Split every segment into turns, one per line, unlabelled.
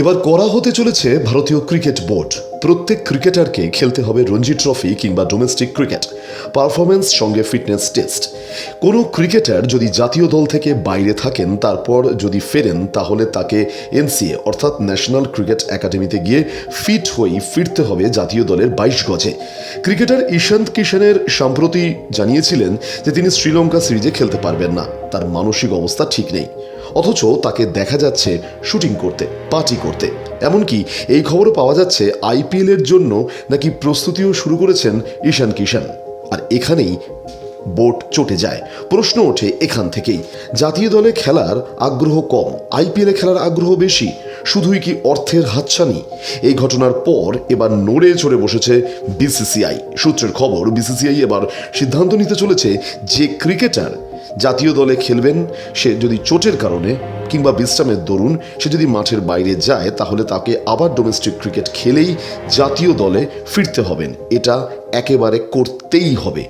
এবার করা হতে চলেছে ভারতীয় ক্রিকেট বোর্ড। প্রত্যেক ক্রিকেটারকে খেলতে হবে রঞ্জি ট্রফি কিংবা ডোমেস্টিক ক্রিকেট, পারফরমেন্স সঙ্গে ফিটনেস টেস্ট। কোনো ক্রিকেটার যদি জাতীয় দল থেকে বাইরে থাকেন, তারপর যদি ফেরেন, তাহলে তাকে এনসিএ অর্থাৎ ন্যাশনাল ক্রিকেট একাডেমিতে গিয়ে ফিট হয়েই ফিরতে হবে জাতীয় দলের 22 গজে। ক্রিকেটার ঈশান্ত কিশনের সম্প্রতি জানিয়েছিলেন যে তিনি শ্রীলঙ্কা সিরিজে খেলতে পারবেন না, তার মানসিক অবস্থা ঠিক নেই। অথচ তাকে দেখা যাচ্ছে শুটিং করতে, পার্টি করতে। এমনকি এই খবরও পাওয়া যাচ্ছে আইপিএল এর জন্য নাকি প্রস্তুতিও শুরু করেছেন ঈশান কিশন। আর এখানেই বোর্ড চটে যায়। প্রশ্ন ওঠে এখান থেকেই, জাতীয় দলে খেলার আগ্রহ কম, আইপিএলে খেলার আগ্রহ বেশি, শুধুই কি অর্থের হাতছানি? এই ঘটনার পর এবার নড়ে চড়ে বসেছে বিসিসিআই। সূত্রের খবর, বিসিসিআই এবার সিদ্ধান্ত নিতে চলেছে যে ক্রিকেটার জাতীয় দলে খেলবেন, সে যদি চোটের কারণে কিংবা বিশ্রামের দরুন সে যদি মাঠের বাইরে যায়, তাহলে তাকে আবার ডোমেস্টিক ক্রিকেট খেলেই জাতীয় দলে ফিরতে হবেন। এটা একেবারে করতেই হবে।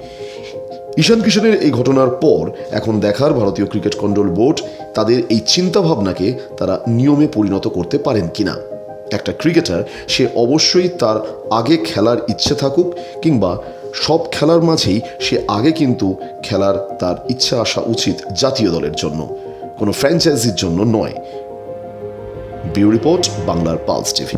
ঈশান কিশনের এই ঘটনার পর এখন দেখার ভারতীয় ক্রিকেট কন্ট্রোল বোর্ড তাদের এই চিন্তাভাবনাকে তারা নিয়মে পরিণত করতে পারেন কিনা। একটা ক্রিকেটার সে অবশ্যই তার আগে খেলার ইচ্ছে থাকুক কিংবা সব খেলার মাঝেই সে আগে কিন্তু খেলার তার ইচ্ছা আসা উচিত জাতীয় দলের জন্য, কোনো ফ্র্যাঞ্চাইজির জন্য নয়। ব্যুরো রিপোর্ট, বাংলার পালস টিভি।